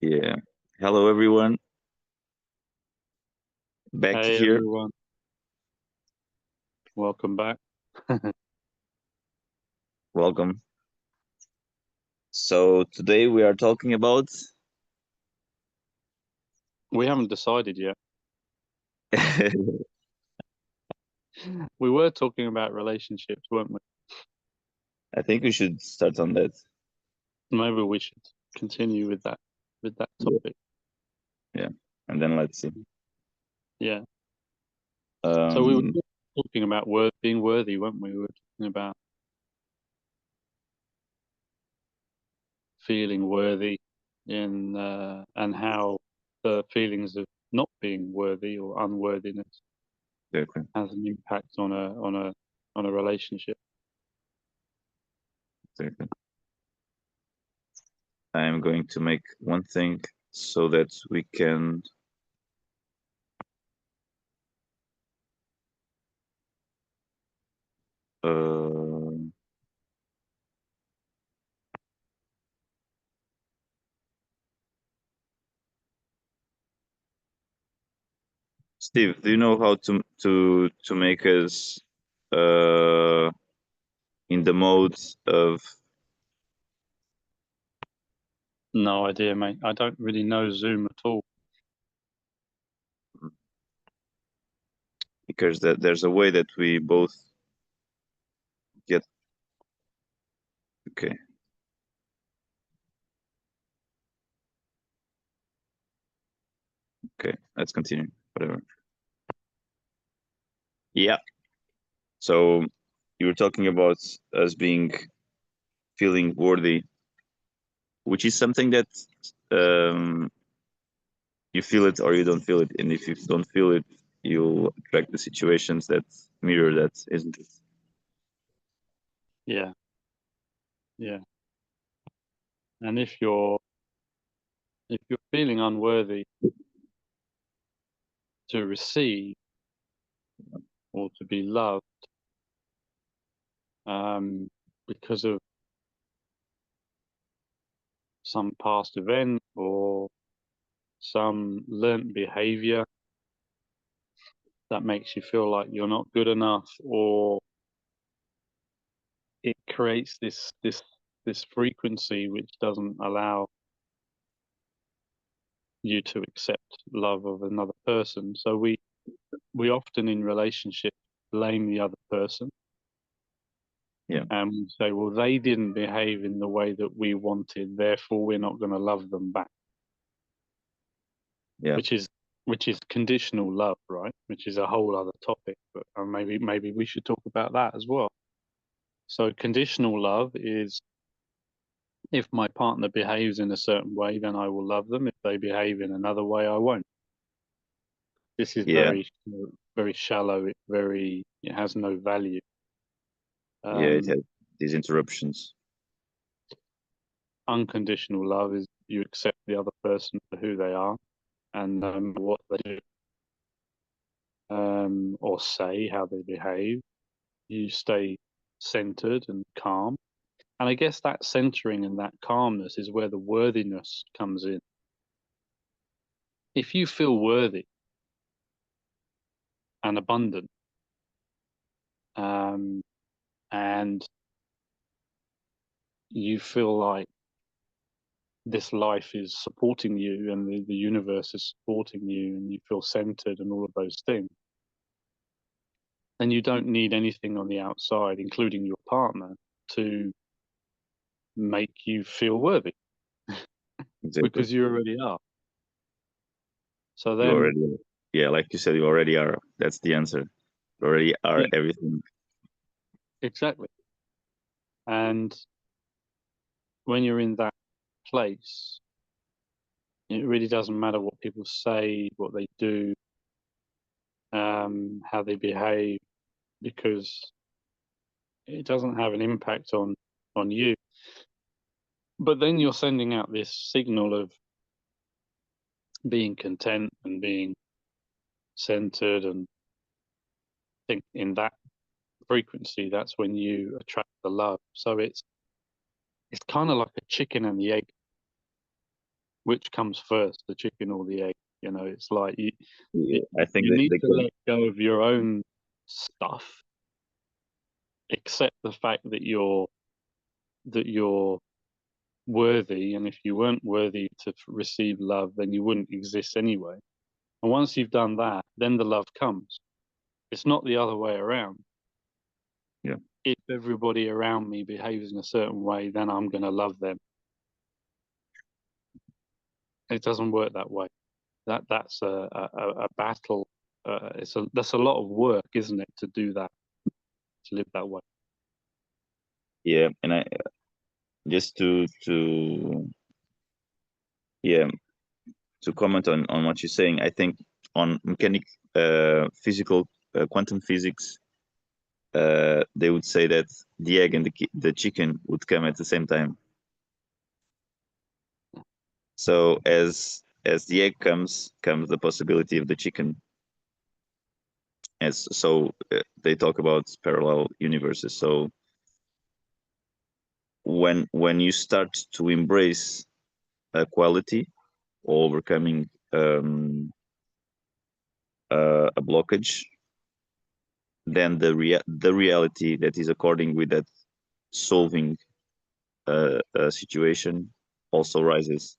Yeah. Hello, everyone. Back Hey here. everyone, welcome back. Welcome. So today we are talking about We haven't decided yet. I We were talking about relationships, weren't we? think we should start on that. Maybe we should continue with that Yeah. topic. Yeah. And then let's see. Yeah. So we were Um talking about being worthy, weren't we? We were talking about feeling worthy and how the feelings of not being worthy or unworthiness exactly. has an impact on a relationship. Exactly. I am going to make one thing so that we can uh Steve, do you know how to make us uh in the mode of No idea, mate. I don't really know Zoom at all. because there's a way that we both get okay. Okay, let's continue. Whatever. Yeah. So you were talking about us being feeling worthy, which is something that um, you feel it or you don't feel it, and if you don't feel it, you'll attract the situations that mirror that, isn't it? Yeah, yeah. And if you're feeling unworthy to receive or to be loved, because of some past event or some learnt behavior that makes you feel like you're not good enough, or it creates this frequency which doesn't allow you to accept love of another person. So we often in relationships blame the other person Yeah, and we say, well, they didn't behave in the way that we wanted, therefore we're not going to love them back, yeah, which is conditional love, right? Which is a whole other topic, but maybe we should talk about that as well. So conditional love is, if my partner behaves in a certain way, then I will love them. If they behave in another way, I won't. This is yeah, very shallow. It has no value. yeah. It Um, has these interruptions. Unconditional love is you accept the other person for who they are, and no matter what they do, or say, how they behave, you stay centered and calm. And I guess that centering and that calmness is where the worthiness comes in. If you feel worthy and abundant, um, and you feel like this life is supporting you and the universe is supporting you and you feel centered and all of those things, then you don't need anything on the outside, including your partner, to make you feel worthy Exactly. because you already are. So You then, already, yeah, like you said, you already are. That's the answer. You already are yeah, everything. exactly. And when you're in that place, it really doesn't matter what people say, what they do, how they behave, because it doesn't have an impact on you. But then you're sending out this signal of being content and being centered, and I think in that frequency, that's when you attract the love. So it's kind of like a chicken and the egg. which comes first, the chicken or the egg? You know, it's like you I think you that need they to can. let go of your own stuff, accept the fact that you're worthy, and if you weren't worthy to receive love, then you wouldn't exist anyway. And once you've done that, then the love comes. It's not the other way around. Yeah. If everybody around me behaves in a certain way, then I'm going to love them. It doesn't work that way. That's a battle. That's a lot of work, isn't it, to do that, to live that way. Yeah, and I just yeah to comment on what you're saying. I think on physical quantum physics, they would say that the egg and the chicken would come at the same time. So as the egg comes the possibility of the chicken. As so they talk about parallel universes. So when you start to embrace quality or overcoming a blockage, then the reality that is according with that solving a situation also rises,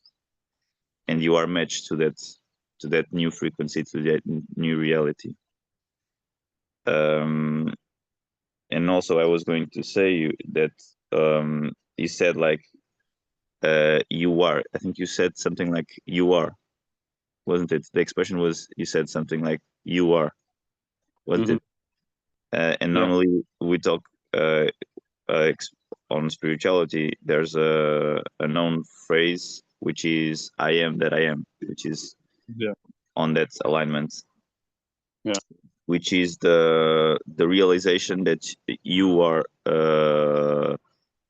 and you are matched to that new frequency, to that new reality. Um, and also, I was going to say that you said like you are. I think you said something like you are, wasn't it? The expression was you said something like you are, wasn't it? And Yeah. normally we talk uh, uh, on spirituality. There's a known phrase which is "I am that I am," which is Yeah. on that alignment. Yeah. Which is the realization that you are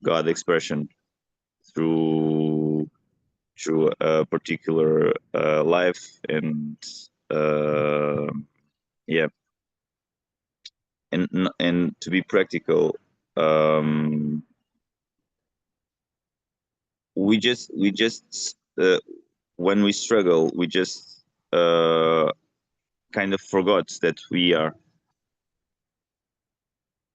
God expression through a particular life, and uh, yeah, and to be practical, um, we just when we struggle, we just kind of forgot that we are,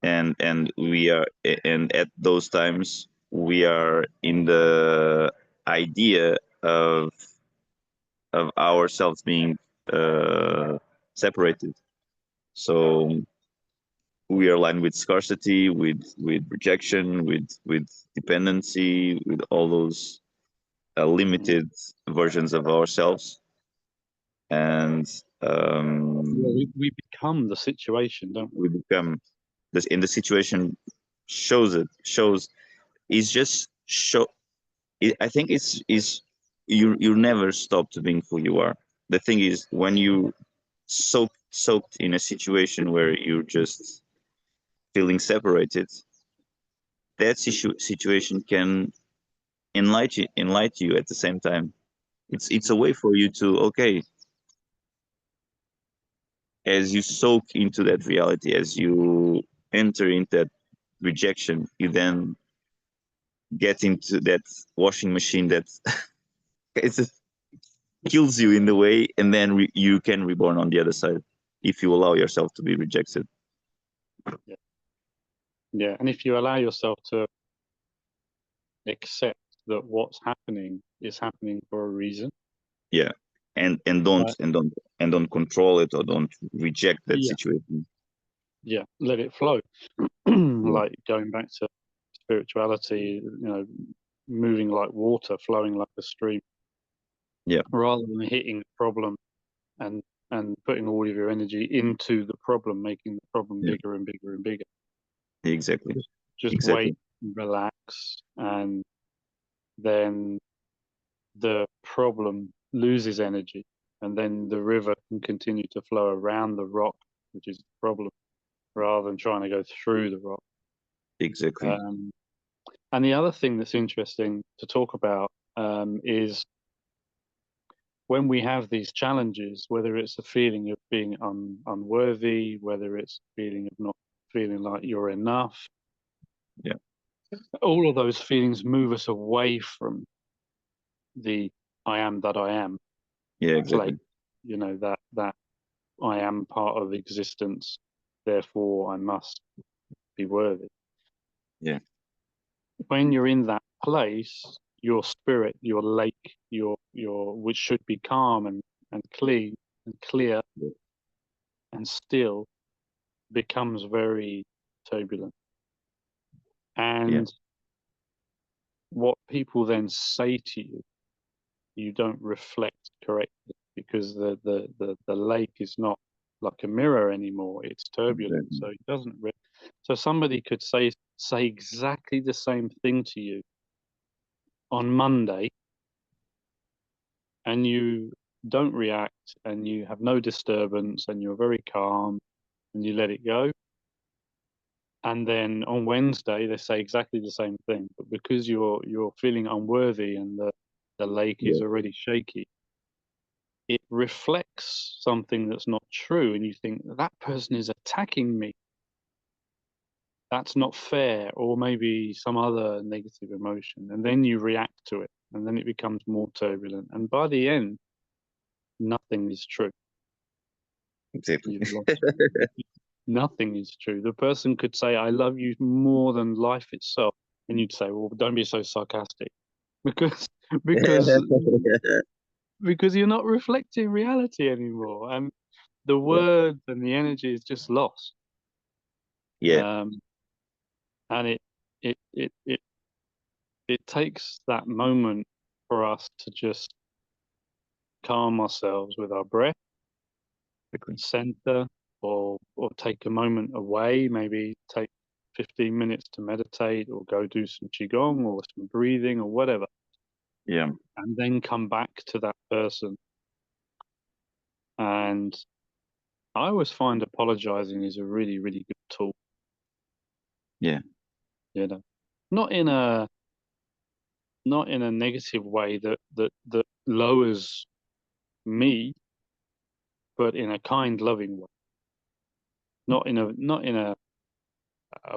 and we are, and at those times we are in the idea of ourselves being separated. So we are aligned with scarcity, with rejection, with dependency, with all those limited versions of ourselves, and Well, we become the situation, don't we? we become this. In the situation shows is just show. I think is you never stop to being who you are. The thing is, when you soaked in a situation where you're just feeling separated, that situation can enlighten you at the same time. It's a way for you to, okay, as you soak into that reality, as you enter into that rejection, you then get into that washing machine that it's kills you in the way, and then you can reborn on the other side if you allow yourself to be rejected. Yeah. Yeah. And if you allow yourself to accept that what's happening is happening for a reason. Yeah, and Right. don't control it, or don't reject that Yeah. situation. Yeah. Let it flow. Yeah, Like going back to spirituality, moving like water, flowing like a stream, yeah, rather than hitting the problem and putting all of your energy into the problem, making the problem yeah, bigger and bigger and bigger. exactly, Just exactly, wait, relax, and then the problem loses energy, and then the river can continue to flow around the rock, which is the problem, rather than trying to go through the rock. exactly. Um, and the other thing that's interesting to talk about is when we have these challenges, whether it's a feeling of being unworthy, whether it's a feeling of not feeling like you're enough, Yeah, all of those feelings move us away from the I am that I am Yeah, exactly. place, you know, that I am part of existence, therefore I must be worthy. Yeah. When you're in that place, your spirit, your lake, your which should be calm and clean and clear Yeah. and still, becomes very turbulent. Yeah. And what people then say to you, you don't reflect correctly, because the lake is not like a mirror anymore. It's turbulent. Exactly. So it doesn't so somebody could say exactly the same thing to you on Monday, and you don't react, and you have no disturbance, and you're very calm, and you let it go. And then on Wednesday they say exactly the same thing, but because you're feeling unworthy and the lake is Yeah. already shaky, it reflects something that's not true, and you think that person is attacking me. That's not fair, or maybe some other negative emotion, and then you react to it, and then it becomes more turbulent. And by the end, nothing is true. Exactly. You've lost. Nothing is true. The person could say, "I love you more than life itself," and you'd say, "Well, don't be so sarcastic," because because because you're not reflecting reality anymore, and the Yeah. words and the energy is just lost. Yeah. Um, and it it it it takes that moment for us to just calm ourselves with our breath, Exactly. center, or take a moment away, maybe take 15 minutes to meditate, or go do some Qigong or some breathing or whatever, Yeah. and then come back to that person. And I always find apologizing is a really, really good tool, Yeah. you know, not in a not in a negative way that lowers me, but in a kind, loving way. Not in a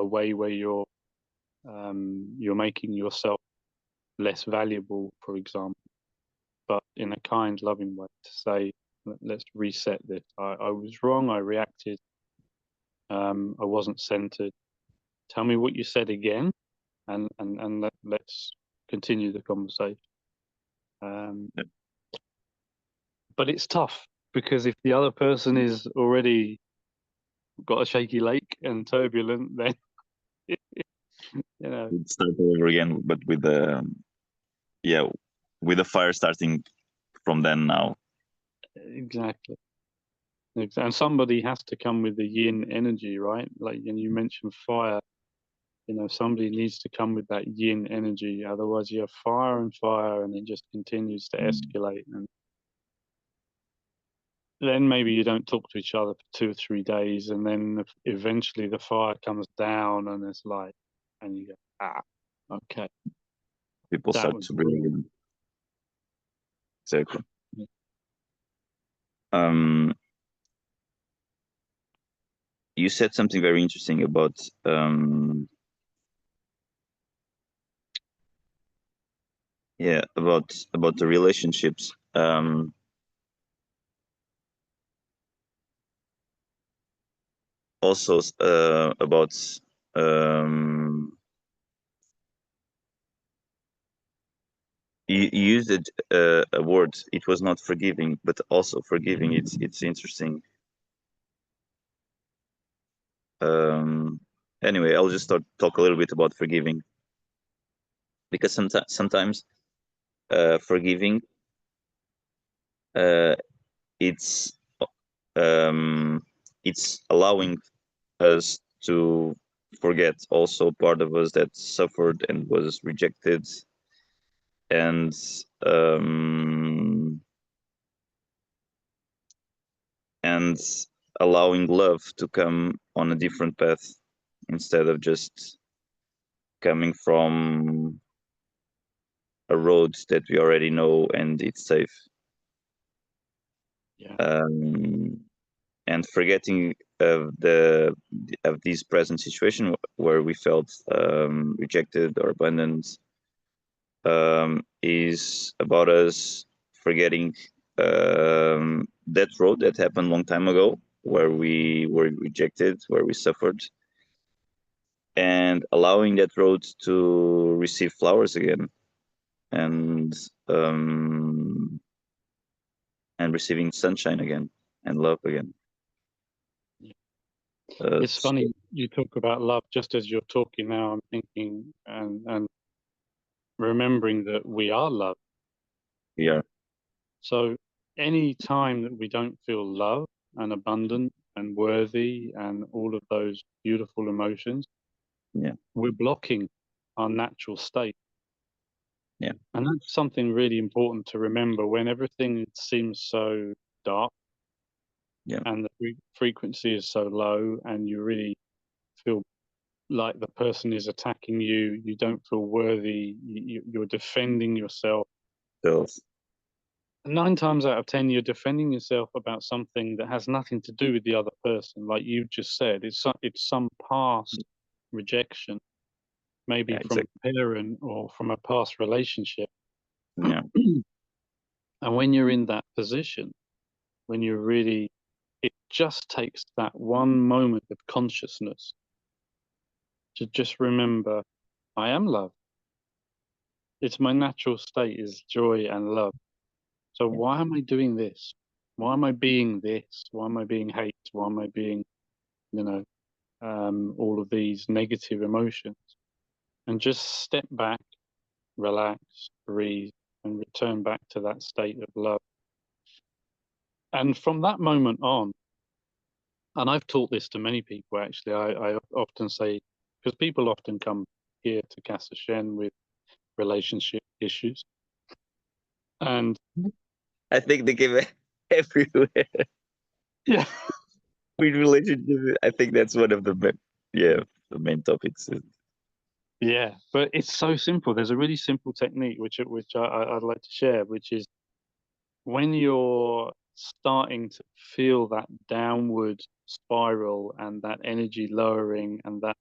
way where you're making yourself less valuable, for example, but in a kind, loving way to say, let's reset this. I was wrong. I reacted. I wasn't centered. Tell me what you said again, and let's continue the conversation. Um, Yeah. but it's tough, because if the other person is already got a shaky lake and turbulent, then you know. We'd start all over again, but with the yeah, with the fire starting from then now. Exactly. And somebody has to come with the yin energy, right? Like, and you mentioned fire, somebody needs to come with that yin energy. Otherwise, you have fire, and it just continues to Mm. escalate. And then maybe you don't talk to each other for 2 or 3 days. And then eventually the fire comes down, and it's like, and you go, okay, People that start was to breathe wrong. again. Exactly. Yeah. Um, you said something very interesting about yeah, about the relationships. Also about um, you used a word. It was not forgiving, but also forgiving. It's interesting. Um, anyway, I'll just talk a little bit about forgiving, because sometimes forgiving, uh, it's um, it's allowing us to forget also part of us that suffered and was rejected, and um, and allowing love to come on a different path, instead of just coming from a road that we already know and it's safe. Yeah. um, and forgetting of this present situation where we felt rejected or abandoned, is about us forgetting that road that happened a long time ago, where we were rejected, where we suffered, and allowing that road to receive flowers again, and um, and receiving sunshine again and love again. It's funny you talk about love. Just as you're talking now, I'm thinking and remembering that we are love. Yeah, So any time that we don't feel love and abundant and worthy and all of those beautiful emotions, yeah, we're blocking our natural state. yeah, And that's something really important to remember when everything seems so dark yeah. and the frequency is so low and you really feel like the person is attacking you, you don't feel worthy, you're defending yourself. So 9 times out of 10, you're defending yourself about something that has nothing to do with the other person. Like you just said, it's some past rejection, maybe yeah, from exactly. a parent or from a past relationship. Yeah, And when you're in that position, when you're really, it just takes that one moment of consciousness to just remember, I am love. It's my natural state is joy and love. So yeah, why am I doing this? Why am I being this? Why am I being hate? Why am I being, you know, all of these negative emotions? And just step back, relax, breathe, and return back to that state of love. And from that moment on, and I've taught this to many people actually, I often say, because people often come here to Cascais with relationship issues. And I think they came everywhere yeah, with relationships. I think that's one of the the main topics. yeah, but it's so simple. There's a really simple technique which I'd like to share, which is when you're starting to feel that downward spiral and that energy lowering and that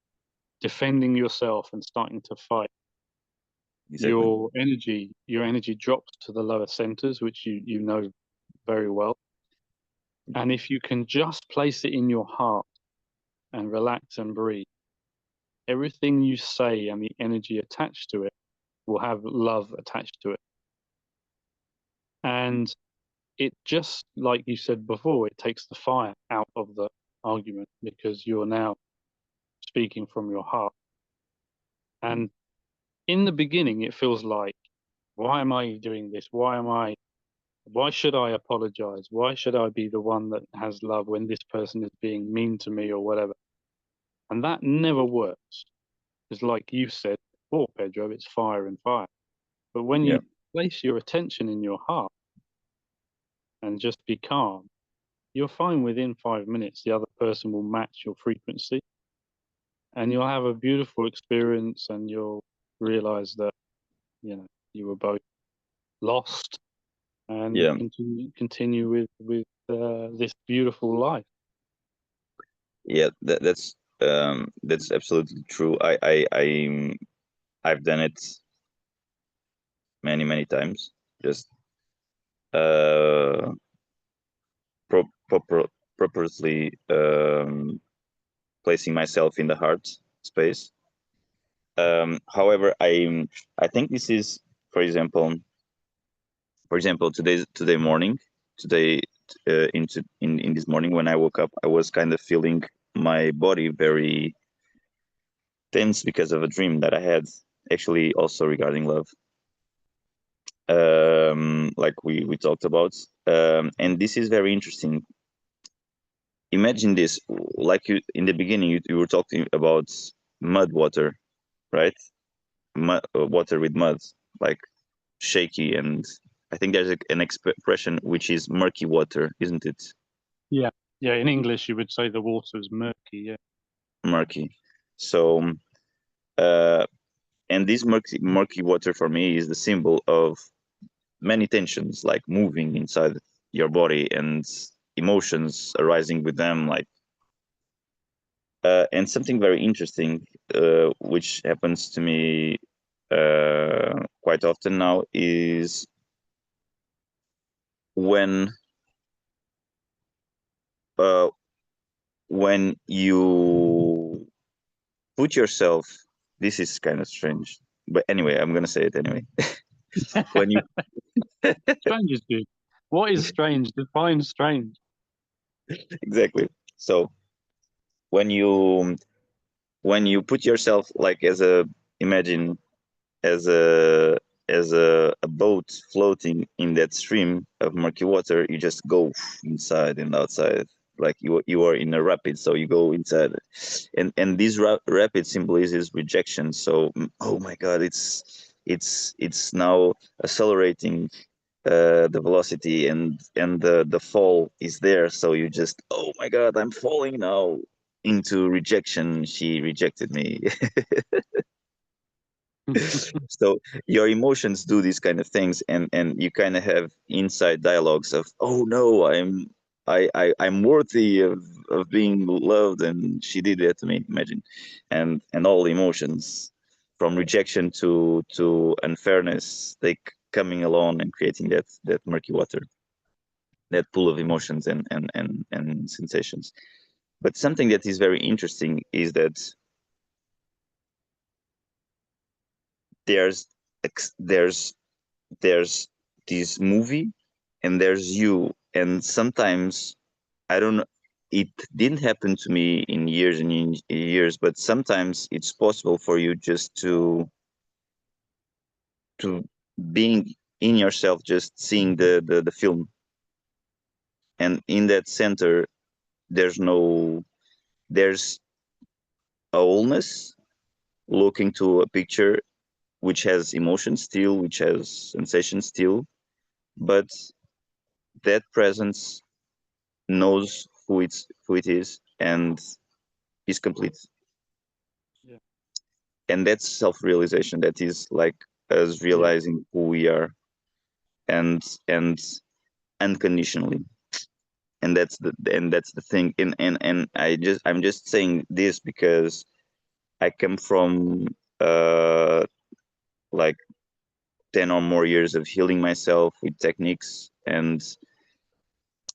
defending yourself and starting to fight, Exactly. your energy drops to the lower centers, which you know very well. And if you can just place it in your heart and relax and breathe, everything you say and the energy attached to it will have love attached to it. And it just, like you said before, it takes the fire out of the argument because you're now speaking from your heart. And in the beginning, it feels like, why am I doing this? Why should I apologize? Why should I be the one that has love when this person is being mean to me or whatever? And that never works. It's like you said before, Pedro, it's fire and fire. But when Yeah, you place your attention in your heart and just be calm, you'll find within 5 minutes the other person will match your frequency and you'll have a beautiful experience and you'll realize that, you were both lost and yeah, continue with this beautiful life. yeah. That's absolutely true. I've done it many times. Just uh, proper purposely placing myself in the heart space. However, I think this is, for example, today morning, today in this morning when I woke up, I was kind of feeling my body very tense because of a dream that I had, actually also regarding love, like we talked about, and this is very interesting. Imagine this, like you in the beginning, you were talking about mud water, right? Water with mud, like shaky, and I think there's an expression which is murky water, isn't it? Yeah. Yeah. In English, you would say the water is murky. Yeah. Murky. So, uh, and this murky water for me is the symbol of many tensions, like moving inside your body and emotions arising with them, like. And something very interesting, which happens to me quite often now, is when uh, when you put yourself, this is kind of strange, but anyway, I'm gonna say it anyway. When you Strange is good. What is strange? Define strange. exactly. So when you put yourself like as a, imagine, as a boat floating in that stream of murky water, you just go inside and outside, like you are in a rapid, so you go inside, and this rapid symbolizes rejection. So oh my god, it's now accelerating the velocity, and the fall is there, so you just, oh my god, I'm falling now into rejection, she rejected me. So your emotions do these kind of things, and you kind of have inside dialogues of, oh no, I'm worthy of being loved, and she did that to me, imagine, and all the emotions from rejection to unfairness, they coming along and creating that murky water, that pool of emotions and sensations. But something that is very interesting is that there's there's there's this movie and there's you, and sometimes, I don't know, it didn't happen to me in years and in years, but sometimes it's possible for you just to being in yourself, just seeing the film, and in that center there's a wholeness, looking to a picture which has emotion still, which has sensation still, but that presence knows who it is and is complete. Yeah. And that's self-realization, that is like us Yeah. realizing who we are, and unconditionally. And that's the thing. And I'm just saying this because I come from like 10 or more years of healing myself with techniques, and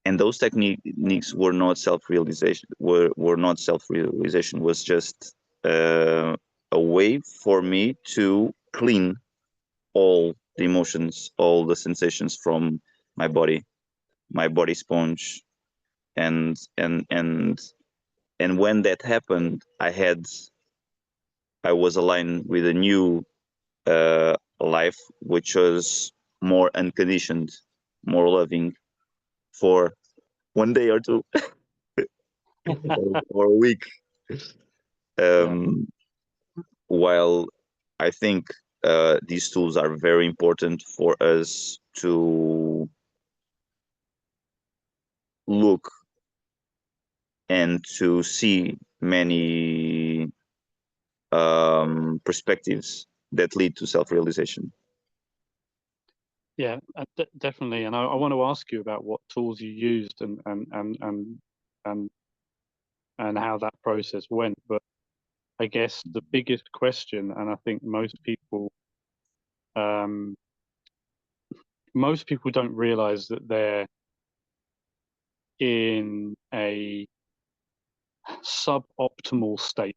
those techniques were not self-realization, were not self-realization, was just a way for me to clean all the emotions, all the sensations from my body sponge, and when that happened, I was aligned with a new life, which was more unconditioned, more loving, for one day or two, or a week. Yeah. Um, while I think these tools are very important for us to look and to see many perspectives that lead to self-realization. Yeah, definitely. And I want to ask you about what tools you used and and how that process went. But I guess the biggest question, and I think um, most people don't realize that they're in a suboptimal state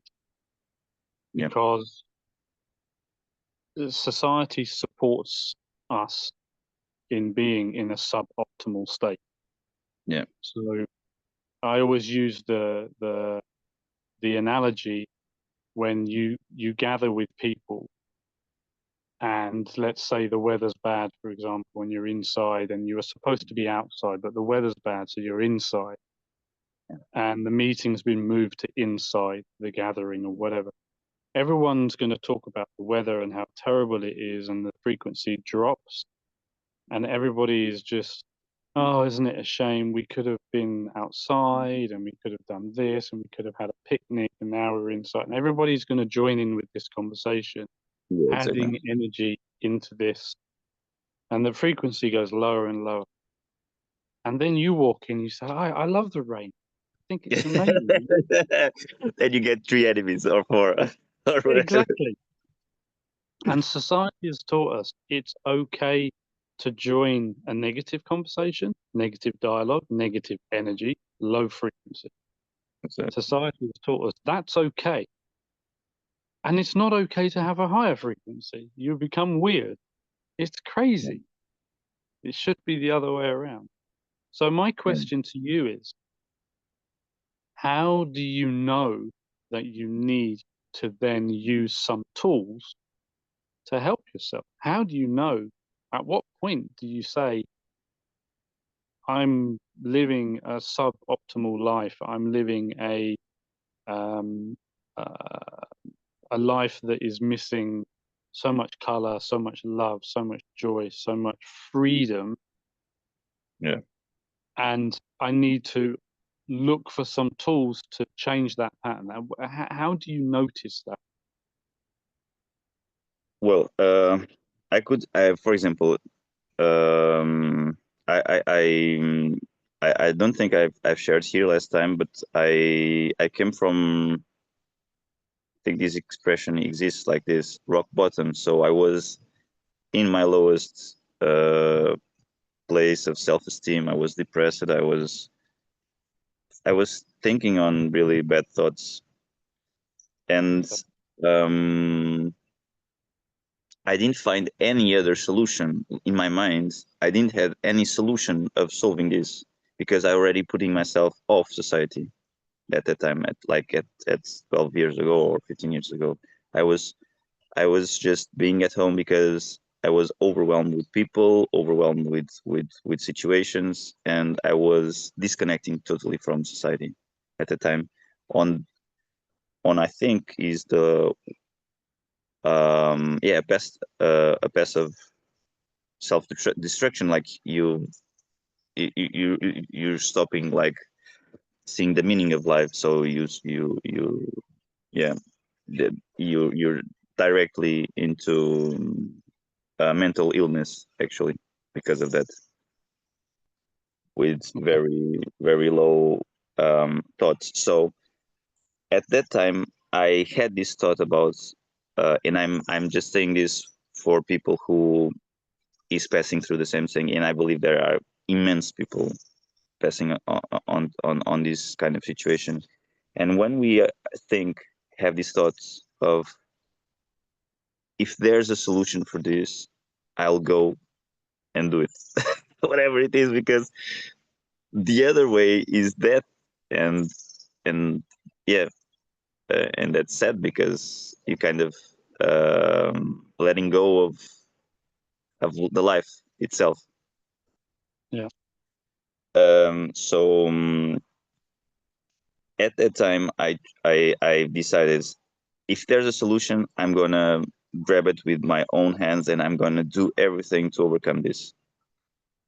Yeah, because society supports us in being in a suboptimal state. yeah, So I always use the analogy when you gather with people and let's say the weather's bad, for example, when you're inside and you are supposed to be outside, but the weather's bad, so you're inside, and the meeting's been moved to inside the gathering or whatever. Everyone's going to talk about the weather and how terrible it is, and the frequency drops, and everybody is just, oh, isn't it a shame? We could have been outside and we could have done this and we could have had a picnic and now we're inside. And everybody's going to join in with this conversation, yeah, exactly. adding energy into this. And the frequency goes lower and lower. And then you walk in, you say, I love the rain. I think it's amazing. Then you get three enemies or four or whatever. Exactly. And society has taught us it's okay to join a negative conversation, negative dialogue, negative energy, low frequency. Society has taught us that's okay. And it's not okay to have a higher frequency. You become weird. It's crazy. It should be the other way around. So my question to you is, how do you know that you need to then use some tools to help yourself? How do you know? At what point do you say, I'm living a suboptimal life. I'm living um, a life that is missing so much color, so much love, so much joy, so much freedom. Yeah. And I need to look for some tools to change that pattern. How do you notice that? Well, for example, um, I don't think I've shared here last time, but I came from, I think this expression exists like this, rock bottom. So I was in my lowest place of self-esteem. I was depressed. I was thinking on really bad thoughts, and um, I didn't find any other solution in my mind. I didn't have any solution of solving this because I already putting myself off society at that time, at 12 years ago or 15 years ago. I was just being at home because I was overwhelmed with people, overwhelmed with situations, and I was disconnecting totally from society at the time. On I think is the a passive self destruction. Like you're stopping, like, seeing the meaning of life. So yeah, you're directly into mental illness, actually, because of that, with Okay. very very low thoughts. So at that time I had this thought about, and I'm just saying this for people who is passing through the same thing, and I believe there are immense people passing on this kind of situation. And when we think have these thoughts of, if there's a solution for this, I'll go and do it, whatever it is, because the other way is death. And and yeah, and that's sad because you kind of letting go of the life itself. Yeah. So at that time I decided, if there's a solution, I'm gonna grab it with my own hands and I'm gonna do everything to overcome this.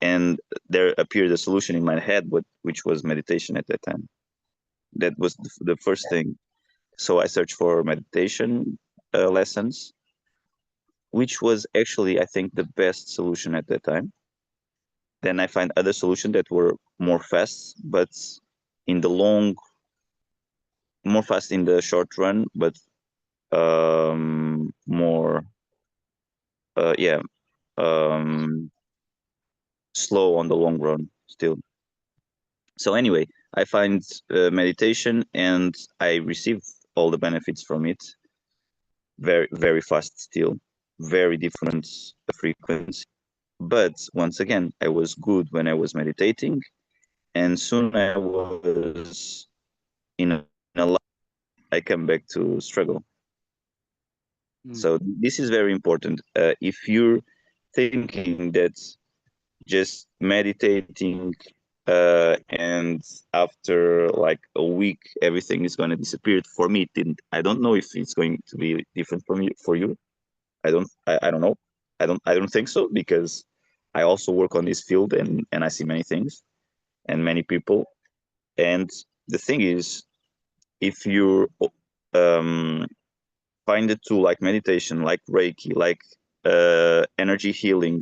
And there appeared a solution in my head, which was meditation at that time. That was the first thing. So I searched for meditation lessons, which was actually, I think, the best solution at that time. Then I find other solutions that were more fast, but in the long, more fast in the short run, but more, yeah, um, slow on the long run still. So anyway, I find meditation, and I receive all the benefits from it very very fast still, very different frequency. But once again, I was good when I was meditating, and soon I was in a life, I come back to struggle. Mm. So this is very important. If you're thinking that just meditating, and after like a week everything is going to disappear, for me it didn't. I don't know if it's going to be different for you. I don't know. I don't think so, because I also work on this field, and I see many things and many people. And the thing is, if you um, find a tool like meditation, like Reiki, like energy healing,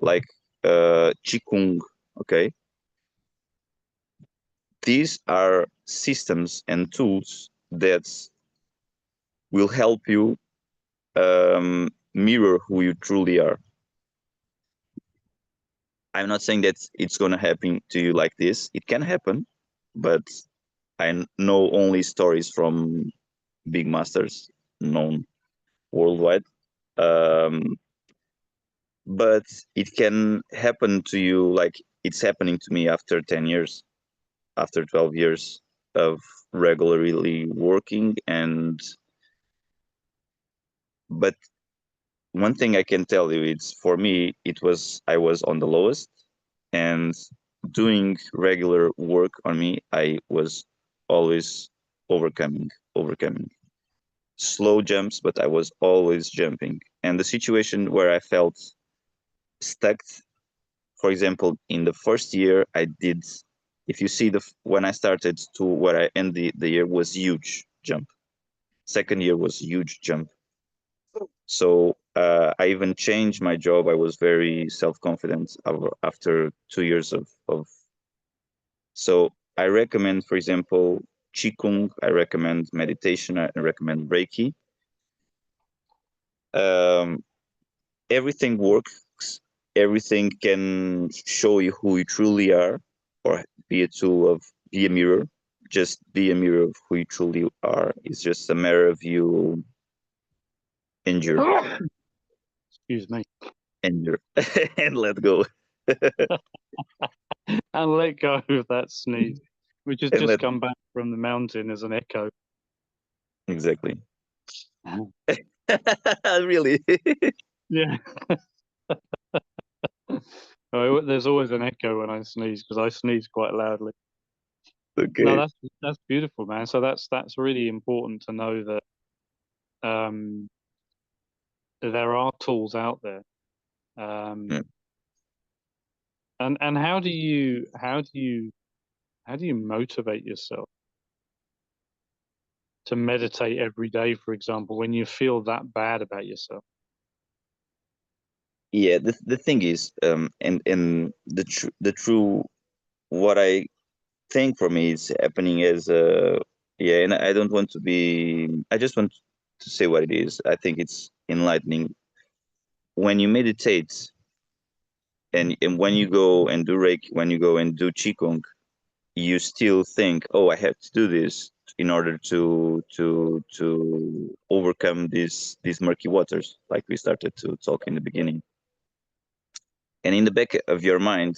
like Qigong, okay, these are systems and tools that will help you mirror who you truly are. I'm not saying that it's going to happen to you like this. It can happen, but I know only stories from big masters known worldwide. Um, but it can happen to you like it's happening to me after 10 years, after 12 years of regularly working. And but one thing I can tell you, it's for me, I was on the lowest, and doing regular work on me, I was always overcoming slow jumps, but I was always jumping. And the situation where I felt stuck, for example, in the first year, I did. If you see when I started to where I end the year was huge jump. Second year was huge jump. So I even changed my job. I was very self-confident after 2 years of. So I recommend, for example, Qigong. I recommend meditation. I recommend Reiki. Um, Everything works. Everything can show you who you truly are, or be a tool of be a mirror. Just be a mirror of who you truly are. It's just a matter of you endure, Excuse me. endure, and let go, And let go of that sneeze, which has and just let come back from the mountain as an echo. exactly. Really. Yeah. Oh, there's always an echo when I sneeze because I sneeze quite loudly. No, Okay. that's beautiful, man. So that's really important to know um, that there are tools out there. Yeah. And how do you motivate yourself to meditate every day, for example, when you feel that bad about yourself? Yeah. The thing is, and the true what I think for me is happening as a yeah, and I don't want to be. I just want to say what it is. I think it's enlightening when you meditate and when you go and do Reiki, when you go and do Qigong, you still think, oh, I have to do this in order to overcome these murky waters, like we started to talk in the beginning. And in the back of your mind,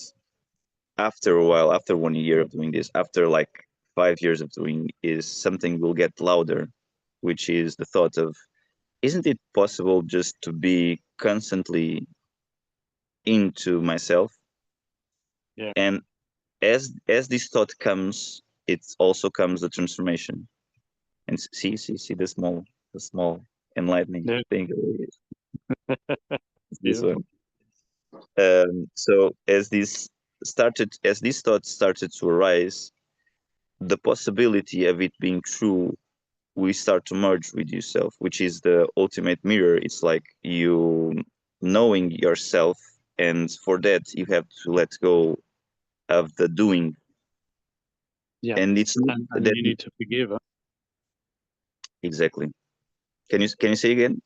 after a while, after 1 year of doing this, after like 5 years of doing, is something will get louder, which is the thought of, isn't it possible just to be constantly into myself? Yeah, And as this thought comes, it also comes the transformation. And see the small enlightening yeah, thing. This beautiful. one. So as this thought started to arise, the possibility of it being true, we start to merge with yourself, which is the ultimate mirror. It's like you knowing yourself, and for that you have to let go of the doing. Yeah, And it's not and that you need to forgive her. exactly. Can you say again?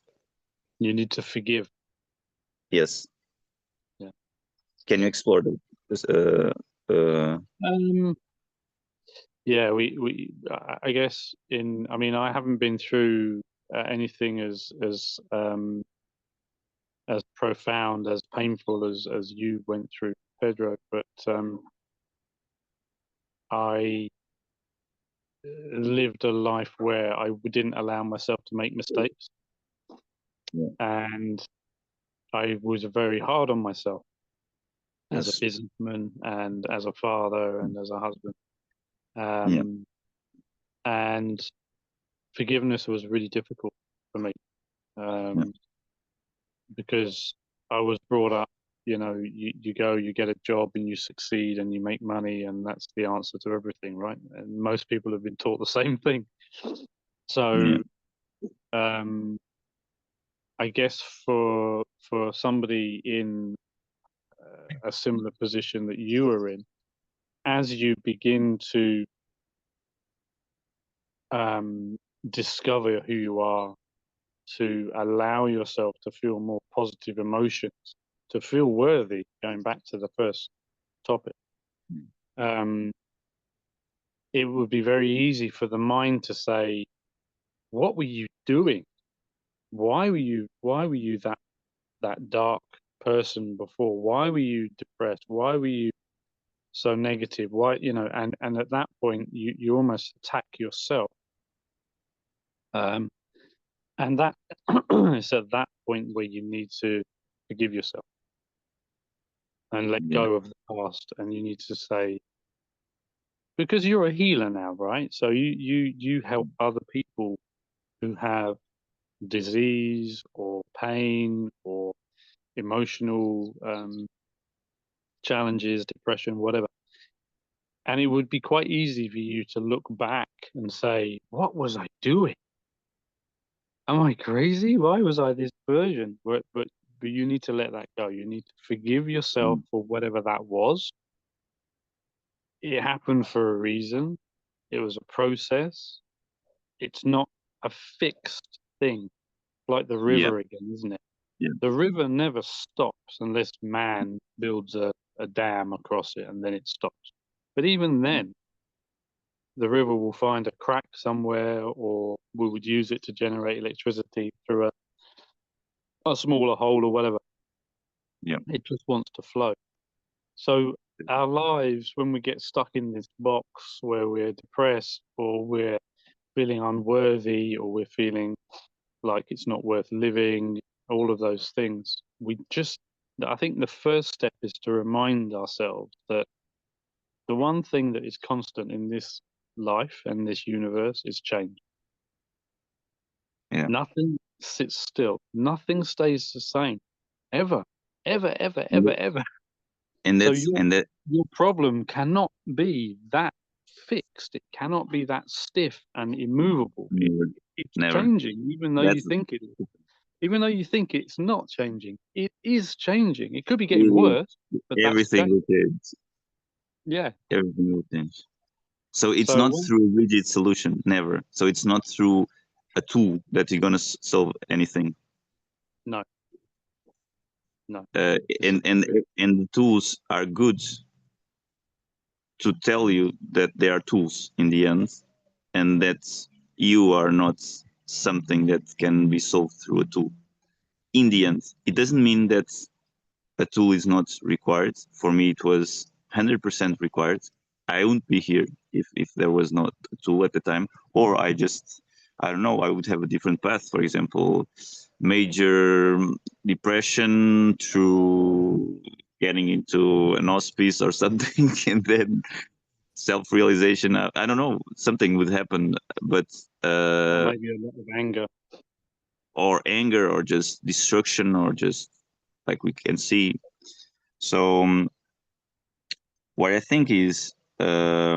You need to forgive. Yes. Yeah. Can you explore this? Um. Yeah. I guess I mean, I haven't been through anything as profound, as painful as you went through, Pedro. But I lived a life where I didn't allow myself to make mistakes, Yeah. and I was very hard on myself as a Yes. businessman and as a father and as a husband. Yeah. Um, and forgiveness was really difficult for me Yeah. um, because I was brought up, you go, you get a job and you succeed and you make money, and that's the answer to everything, right? And most people have been taught the same thing. Yeah. So um, I guess for somebody in a similar position that you are in, as you begin to discover who you are, to allow yourself to feel more positive emotions, to feel worthy, going back to the first topic, it would be very easy for the mind to say, what were you doing? Why were you that dark person before? Why were you depressed? Why were you so negative? Why, and at that point you almost attack yourself. And that it's at that point where you need to forgive yourself and let go of the past, and you need to say, because you're a healer now, right? So you help other people who have disease or pain or emotional challenges, depression, whatever. And it would be quite easy for you to look back and say, what was I doing? Am I crazy? Why was I this version? But you need to let that go. You need to forgive yourself for whatever that was. It happened for a reason. It was a process. It's not a fixed thing, like the river again, isn't it? Yeah. The river never stops unless man builds a dam across it, and then it stops. But even then, the river will find a crack somewhere, or we would use it to generate electricity through a smaller hole or whatever. Yeah. It just wants to flow. So our lives, when we get stuck in this box where we're depressed or we're feeling unworthy or we're feeling like it's not worth living, all of those things, I think the first step is to remind ourselves that the one thing that is constant in this life and this universe is change. Yeah. Nothing sits still. Nothing stays the same, ever, ever, ever, And, ever, ever. and So that's and that your problem cannot be that fixed. It cannot be that stiff and immovable. It's never. changing, even though you That's think it is. Even though you think it's not changing, it is changing. It could be getting really worse, but that's everything change. will change. Yeah. Everything will change. So it's So not through a rigid solution, never. So it's not through a tool that you're gonna solve anything. no, no. Uh, It's and and and the tools are good to tell you that they are tools in the end, and that you are not something that can be solved through a tool. In the end, it doesn't mean that a tool is not required. For me, it was 100% required. I wouldn't be here if there was not a tool at the time, or I don't know, I would have a different path. For example, major depression through getting into an hospice or something, and then self-realization. I don't know, something would happen, but or maybe a lot of anger. or anger, or just destruction, or just like we can see. So what I think is, for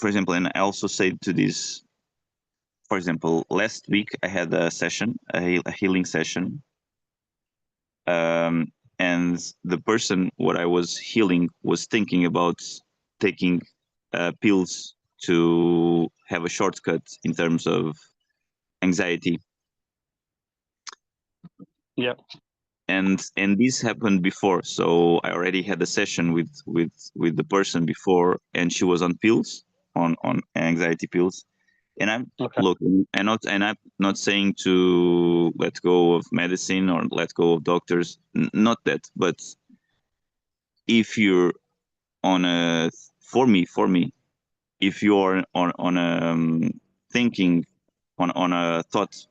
example, and I also say to this, for example, last week I had a session, a healing session, and the person what I was healing was thinking about taking pills to have a shortcut in terms of anxiety. Yeah. And this happened before, so I already had a session with the person before, and she was on pills, on anxiety pills. And I'm Okay. look, and I'm not saying to let go of medicine or let go of doctors, not that, but if you're on a for me, if you're on a thinking, on a thought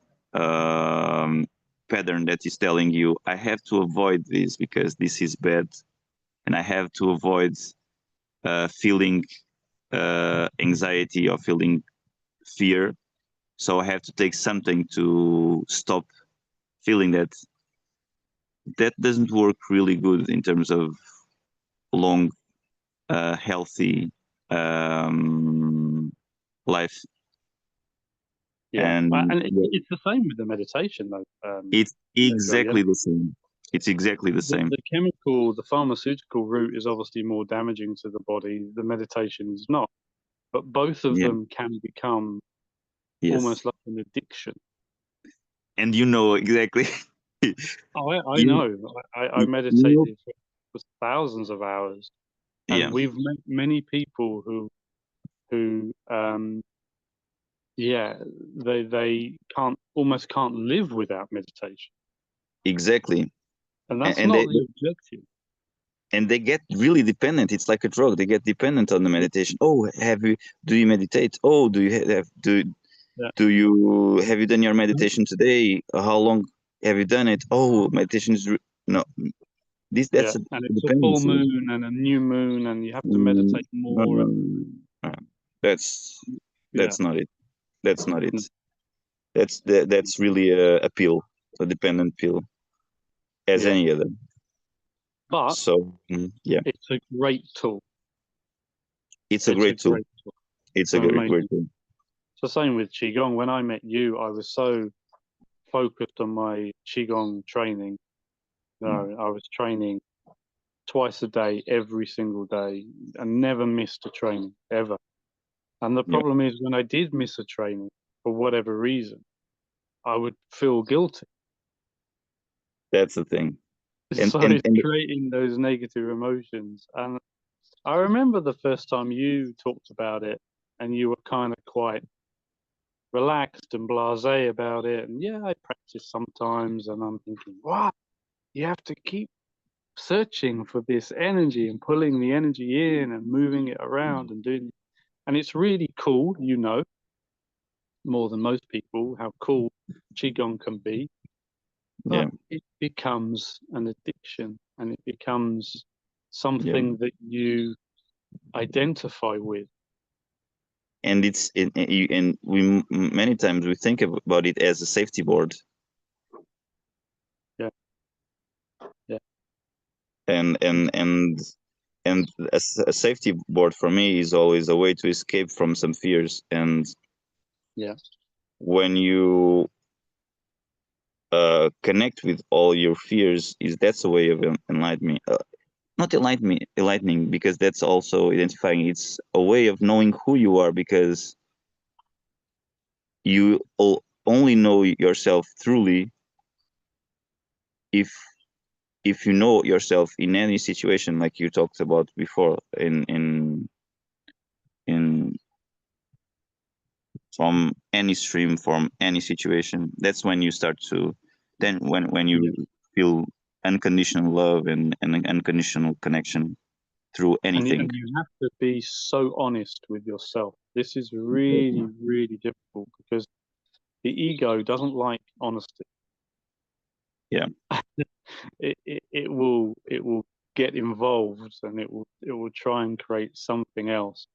pattern that is telling you, I have to avoid this because this is bad, and I have to avoid feeling anxiety or feeling fear, so I have to take something to stop feeling that. That doesn't work really good in terms of long, healthy life. Yeah. And And it's the same with the meditation, though. it's Pedro, yeah. exactly the same. It's exactly the same. The pharmaceutical route is obviously more damaging to the body. The meditation is not, but both of Yeah. them can become Yes. almost like an addiction. And you know exactly. I you, know. I you know, meditated for thousands of hours, yeah, and we've met many people who yeah, they almost can't live without meditation, exactly. and and, that's and not they the objective. and they get really dependent. It's like a drug. They get dependent on the meditation. Oh, do you meditate? Oh, do you have Yeah, do you have you done your meditation today? How long have you done it? Oh, meditation is no, this yeah, that's a and it's a full dependency. moon and a new moon, and you have to Mm, meditate no, more. no, And no, no. That's yeah, not it. That's not it. mm, That's really a pill, a dependent pill, as yeah, any other. but So yeah, it's a great tool. it's a It's a great tool. great tool. It's It's a great amazing. tool. It's the same with Qigong. When I met you, I was so focused on my Qigong training. Mm, I was training twice a day, every single day, and never missed a training ever. And the yeah, problem is when I did miss a training for whatever reason, I would feel guilty. that's the thing. And So and it's and creating those negative emotions. And I remember the first time you talked about it and you were kind of quite relaxed and blasé about it. And yeah, I practice sometimes and I'm thinking, what? You have to keep searching for this energy and pulling the energy in and moving it around and doing, and it's really cool, more than most people, how cool Qigong can be, yeah, but it becomes an addiction and it becomes yeah. something that you identify with. And and many times we think about it as a safety board, Yeah, yeah, and and and and a safety board for me is always a way to escape from some fears. And yeah. when you connect with all your fears, is that's a way of enlightening, not enlightening, because that's also identifying. It's a way of knowing who you are, because you only know yourself truly if you know yourself in any situation, like you talked about before, in from any stream, from any situation. That's when you start to, then when you Yeah. feel unconditional love and unconditional connection through anything. And you have to be so honest with yourself. This is really, really difficult because the ego doesn't like honesty. Yeah, It will get involved and it will try and create something else.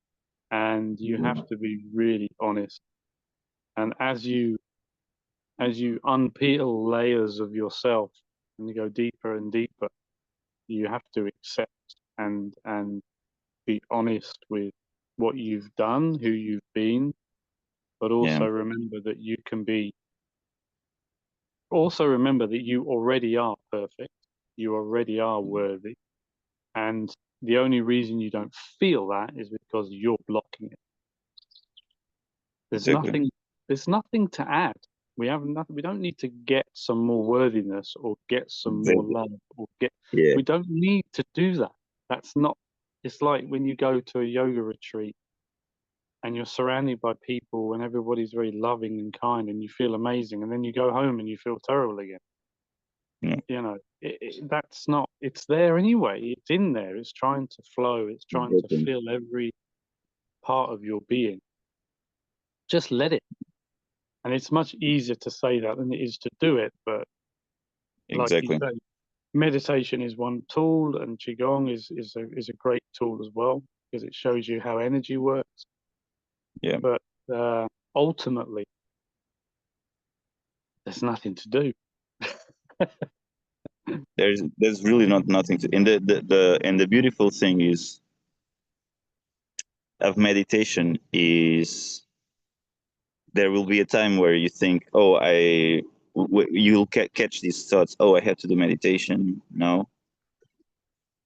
And you have to be really honest. And as you unpeel layers of yourself and you go deeper and deeper, you have to accept and be honest with what you've done, who you've been, but yeah, also remember that you already are perfect. You already are worthy. And the only reason you don't feel that is because you're blocking it. There's exactly. nothing, there's nothing to add. We have nothing, we don't need to get some more worthiness or get some more Exactly. love Yeah, we don't need to do that. That's not, it's like when you go to a yoga retreat and you're surrounded by people and everybody's very loving and kind and you feel amazing and then you go home and you feel terrible again. yeah, That's not, it's there anyway. It's in there. It's trying to flow. It's trying to exactly, fill every part of your being. Just let it. And it's much easier to say that than it is to do it. But like you exactly. say, meditation is one tool and Qigong is a great tool as well because it shows you how energy works. Yeah, But ultimately, there's nothing to do. there's really not nothing to. And the beautiful thing is of meditation is there will be a time where you think, oh, you'll catch these thoughts. Oh, I have to do meditation now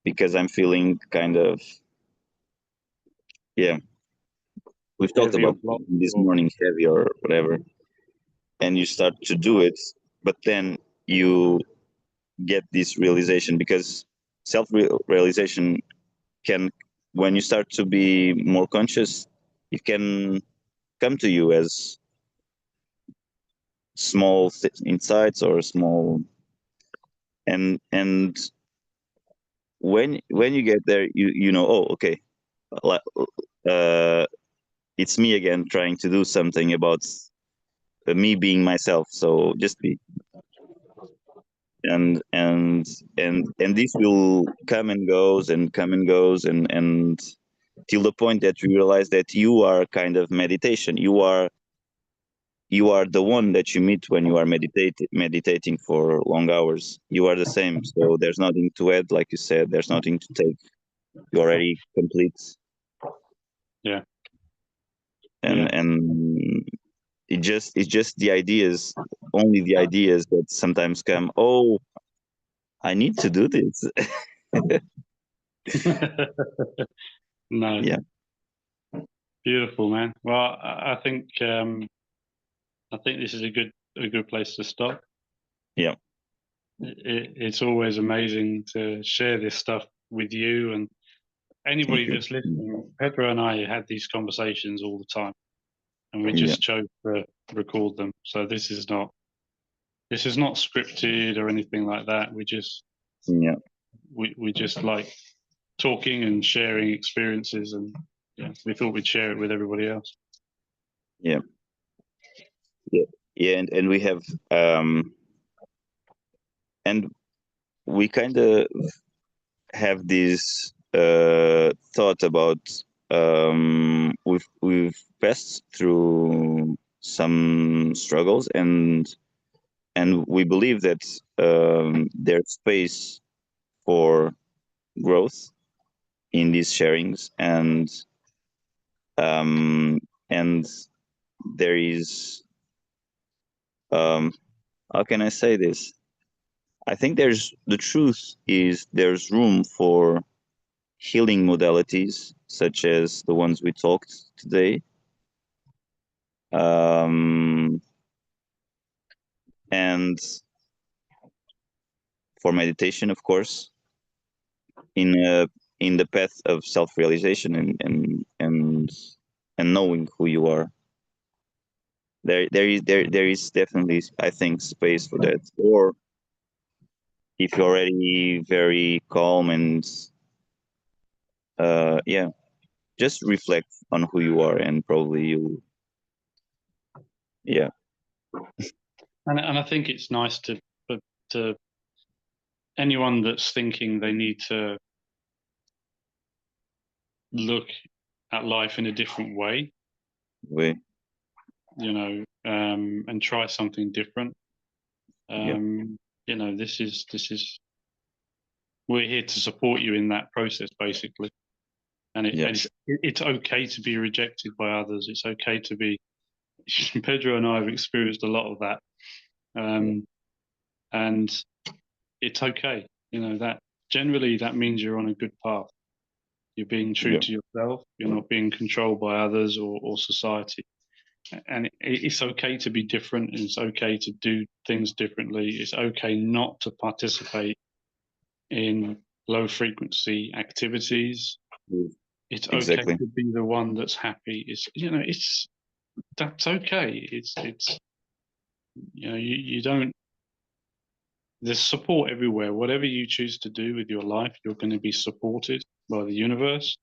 because I'm feeling kind of, yeah. We've talked Heavy or about blocked this or morning heavy or whatever, and you start to do it, but then you get this realization, because self-realization can, when you start to be more conscious, it can come to you as small insights or small, and when you get there, you know, oh, okay, uh, it's me again trying to do something about me being myself. So just be, and this will come and goes and come and goes, and till the point that you realize that you are kind of meditation. You are the one that you meet when you are meditating for long hours. You are the same. So there's nothing to add, like you said. There's nothing to take. You're already complete. Yeah. And it's just the ideas, only the ideas that sometimes come. Oh, I need to do this. No. Yeah. Beautiful, man. Well, I think this is a good place to stop. Yeah. It's always amazing to share this stuff with you and Thank anybody you. that's listening. Pedro and I had these conversations all the time, and we Yeah. just chose to record them. So this is not scripted or anything like that. Yeah. We just like talking and sharing experiences, and yeah, we thought we'd share it with everybody else. Yeah. Yeah. Yeah. And we have, and we kind of have this thought about, we've passed through some struggles, and we believe that there's space for growth in these sharings, um, and there is, how can I say this? I think the truth is there's room for healing modalities such as the ones we talked today, and for meditation, of course, in in the path of self-realization, and knowing who you are. There is definitely, I think, space for that. Or if you're already very calm and yeah, just reflect on who you are, and probably you, yeah. And I think it's nice to anyone that's thinking they need to look at life in a different way, we and try something different. Yeah. This is we're here to support you in that process, basically. And Yeah. it's okay to be rejected by others. It's okay to be. Pedro and I have experienced a lot of that, and it's okay. That generally that means you're on a good path. You're being true Yeah. to yourself. You're not being controlled by others or society. And it's okay to be different. And it's okay to do things differently. It's okay not to participate in low frequency activities. It's okay Exactly. to be the one that's happy. That's okay. You don't. There's support everywhere. Whatever you choose to do with your life, you're going to be supported by the universe.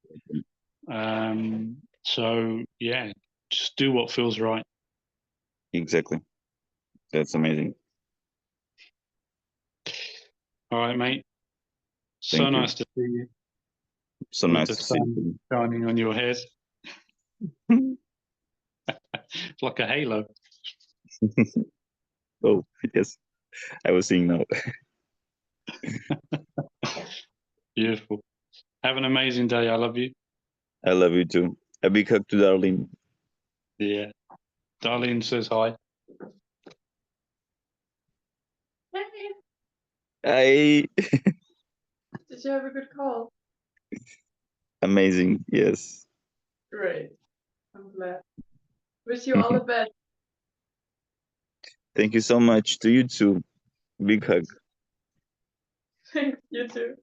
So yeah, just do what feels right. Exactly. That's amazing. All right, mate. So Thank you. nice to see you So with nice the to see sun you. shining on your head. It's like a halo. Oh, yes. I was seeing now. Beautiful. Have an amazing day. I love you. I love you too. A big hug to Darlene. Yeah. Darlene says hi. I Did you have a good call? Amazing. Yes. Great. I'm glad. Wish you all the best. Thank you so much. To you too. Big hug. Thanks, you too.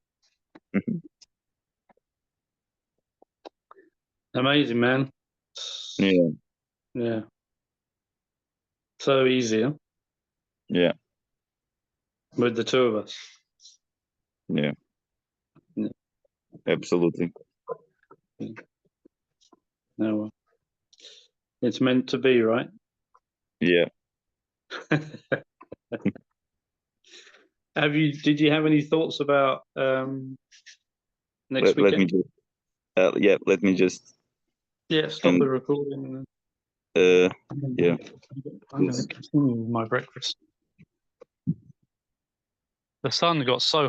Amazing, man. Yeah. Yeah. So easy, huh? Yeah. With the two of us. Yeah. Yeah. Absolutely. No, well, it's meant to be, right? Yeah. Did you have any thoughts about next Let me weekend? just. Let me just. Yeah, stop And the recording. yeah. I'm going to continue with my breakfast. The sun got so